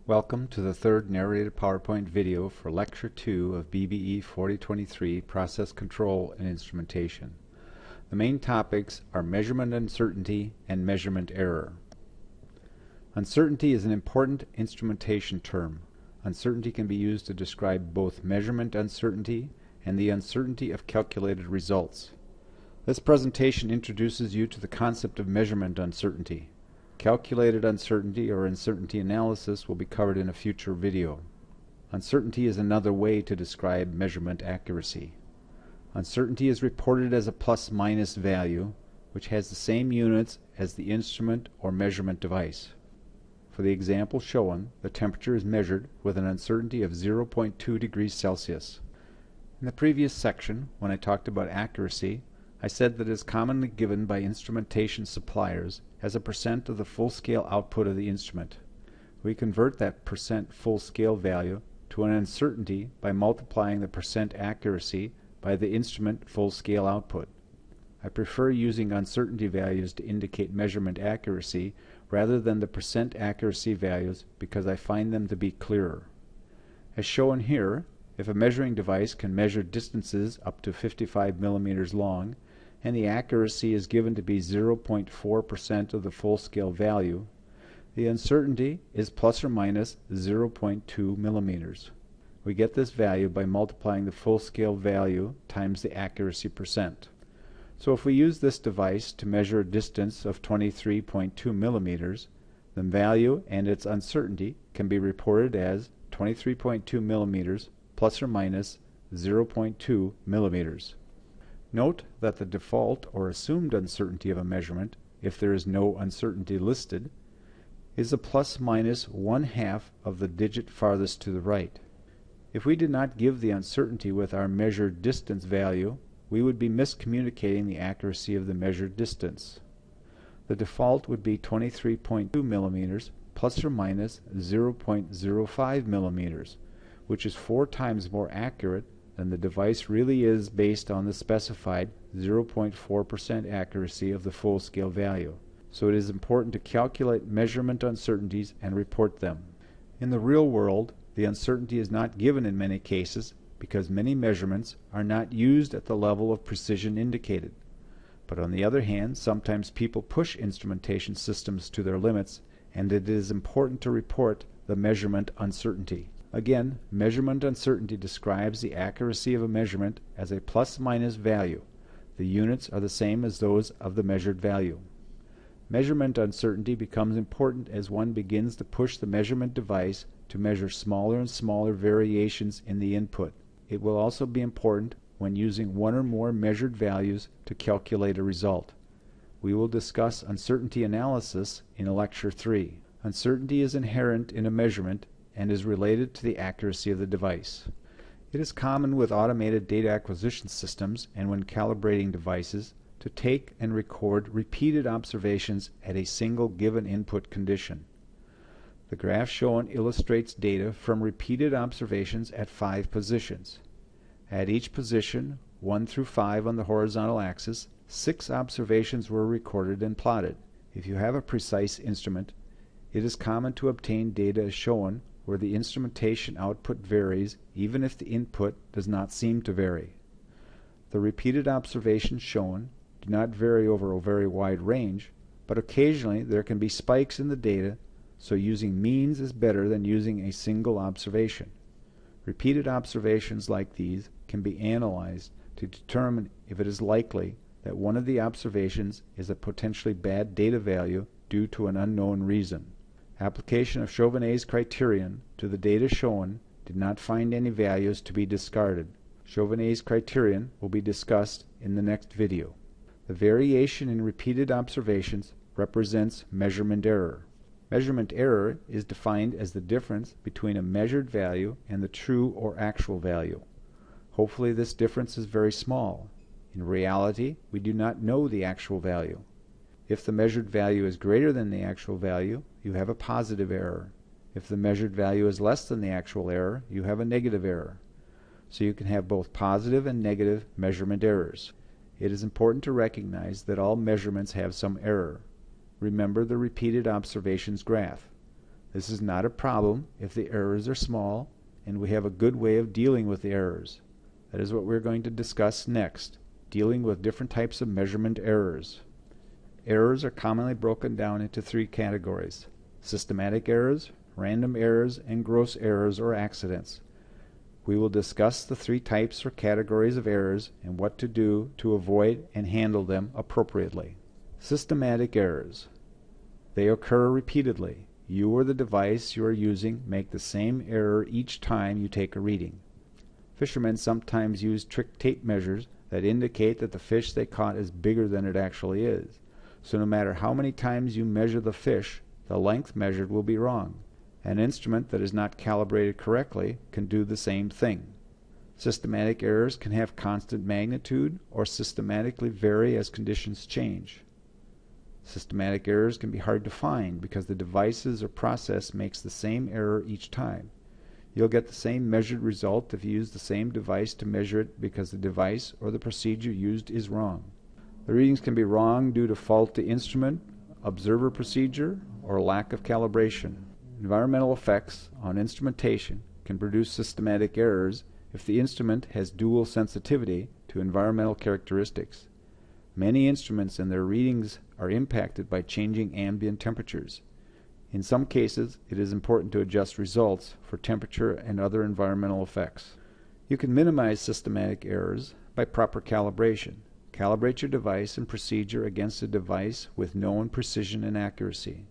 Welcome to the third narrated PowerPoint video for Lecture 2 of BBE 4023 Process Control and Instrumentation. The main topics are measurement uncertainty and measurement error. Uncertainty is an important instrumentation term. Uncertainty can be used to describe both measurement uncertainty and the uncertainty of calculated results. This presentation introduces you to the concept of measurement uncertainty. Calculated uncertainty or uncertainty analysis will be covered in a future video. Uncertainty is another way to describe measurement accuracy. Uncertainty is reported as a plus-minus value, which has the same units as the instrument or measurement device. For the example shown, the temperature is measured with an uncertainty of 0.2 degrees Celsius. In the previous section, when I talked about accuracy, I said that it is commonly given by instrumentation suppliers as a percent of the full-scale output of the instrument. We convert that percent full-scale value to an uncertainty by multiplying the percent accuracy by the instrument full-scale output. I prefer using uncertainty values to indicate measurement accuracy rather than the percent accuracy values because I find them to be clearer. As shown here, if a measuring device can measure distances up to 55 millimeters long, and the accuracy is given to be 0.4% of the full-scale value, the uncertainty is plus or minus 0.2 millimeters. We get this value by multiplying the full-scale value times the accuracy percent. So if we use this device to measure a distance of 23.2 millimeters, the value and its uncertainty can be reported as 23.2 millimeters plus or minus 0.2 millimeters. Note that the default or assumed uncertainty of a measurement, if there is no uncertainty listed, is a plus minus 1/2 of the digit farthest to the right. If we did not give the uncertainty with our measured distance value, we would be miscommunicating the accuracy of the measured distance. The default would be 23.2 millimeters plus or minus 0.05 millimeters, which is 4 times more accurate than the device really is based on the specified 0.4% accuracy of the full-scale value. So it is important to calculate measurement uncertainties and report them. In the real world, the uncertainty is not given in many cases because many measurements are not used at the level of precision indicated. But on the other hand, sometimes people push instrumentation systems to their limits, and it is important to report the measurement uncertainty. Again, measurement uncertainty describes the accuracy of a measurement as a plus-minus value. The units are the same as those of the measured value. Measurement uncertainty becomes important as one begins to push the measurement device to measure smaller and smaller variations in the input. It will also be important when using one or more measured values to calculate a result. We will discuss uncertainty analysis in Lecture 3. Uncertainty is inherent in a measurement and is related to the accuracy of the device. It is common with automated data acquisition systems and when calibrating devices to take and record repeated observations at a single given input condition. The graph shown illustrates data from repeated observations at 5 positions. At each position, 1 through 5 on the horizontal axis, 6 observations were recorded and plotted. If you have a precise instrument, it is common to obtain data as shown where the instrumentation output varies even if the input does not seem to vary. The repeated observations shown do not vary over a very wide range, but occasionally there can be spikes in the data, so using means is better than using a single observation. Repeated observations like these can be analyzed to determine if it is likely that one of the observations is a potentially bad data value due to an unknown reason. Application of Chauvenet's criterion to the data shown did not find any values to be discarded. Chauvenet's criterion will be discussed in the next video. The variation in repeated observations represents measurement error. Measurement error is defined as the difference between a measured value and the true or actual value. Hopefully this difference is very small. In reality, we do not know the actual value. If the measured value is greater than the actual value, you have a positive error. If the measured value is less than the actual error, you have a negative error. So you can have both positive and negative measurement errors. It is important to recognize that all measurements have some error. Remember the repeated observations graph. This is not a problem if the errors are small and we have a good way of dealing with the errors. That is what we're going to discuss next, dealing with different types of measurement errors. Errors are commonly broken down into three categories: systematic errors, random errors, and gross errors or accidents. We will discuss the three types or categories of errors and what to do to avoid and handle them appropriately. Systematic errors. They occur repeatedly. You or the device you are using make the same error each time you take a reading. Fishermen sometimes use trick tape measures that indicate that the fish they caught is bigger than it actually is. So no matter how many times you measure the fish, the length measured will be wrong. An instrument that is not calibrated correctly can do the same thing. Systematic errors can have constant magnitude or systematically vary as conditions change. Systematic errors can be hard to find because the devices or process makes the same error each time. You'll get the same measured result if you use the same device to measure it because the device or the procedure used is wrong. The readings can be wrong due to faulty instrument, observer procedure, or lack of calibration. Environmental effects on instrumentation can produce systematic errors if the instrument has dual sensitivity to environmental characteristics. Many instruments and their readings are impacted by changing ambient temperatures. In some cases, it is important to adjust results for temperature and other environmental effects. You can minimize systematic errors by proper calibration. Calibrate your device and procedure against a device with known precision and accuracy.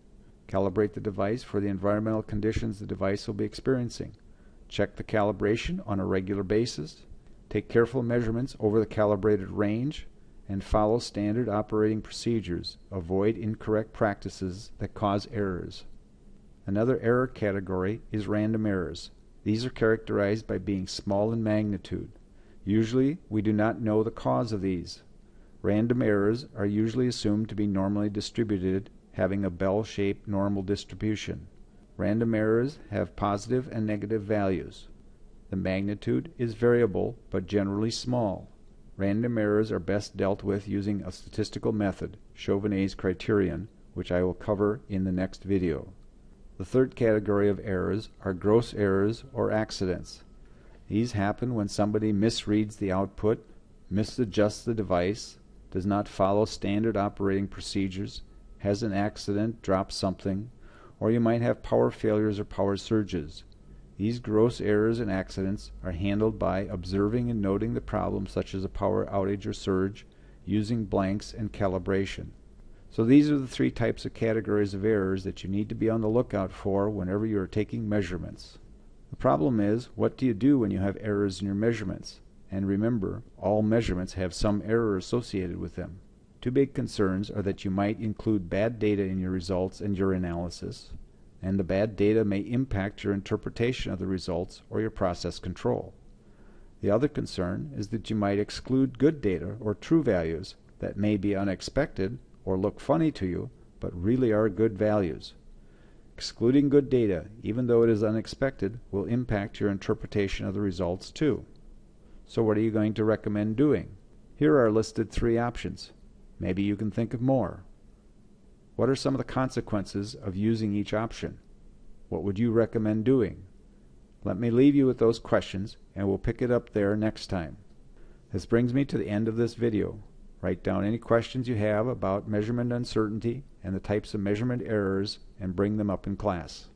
Calibrate the device for the environmental conditions the device will be experiencing. Check the calibration on a regular basis. Take careful measurements over the calibrated range and follow standard operating procedures. Avoid incorrect practices that cause errors. Another error category is random errors. These are characterized by being small in magnitude. Usually, we do not know the cause of these. Random errors are usually assumed to be normally distributed, having a bell-shaped normal distribution. Random errors have positive and negative values. The magnitude is variable, but generally small. Random errors are best dealt with using a statistical method, Chauvenet's criterion, which I will cover in the next video. The third category of errors are gross errors or accidents. These happen when somebody misreads the output, misadjusts the device, does not follow standard operating procedures, has an accident, drops something, or you might have power failures or power surges. These gross errors and accidents are handled by observing and noting the problem, such as a power outage or surge, using blanks and calibration. So these are the three types of categories of errors that you need to be on the lookout for whenever you are taking measurements. The problem is, what do you do when you have errors in your measurements? And remember, all measurements have some error associated with them. Two big concerns are that you might include bad data in your results and your analysis, and the bad data may impact your interpretation of the results or your process control. The other concern is that you might exclude good data or true values that may be unexpected or look funny to you, but really are good values. Excluding good data, even though it is unexpected, will impact your interpretation of the results too. So what are you going to recommend doing? Here are listed three options. Maybe you can think of more. What are some of the consequences of using each option? What would you recommend doing? Let me leave you with those questions, and we'll pick it up there next time. This brings me to the end of this video. Write down any questions you have about measurement uncertainty and the types of measurement errors and bring them up in class.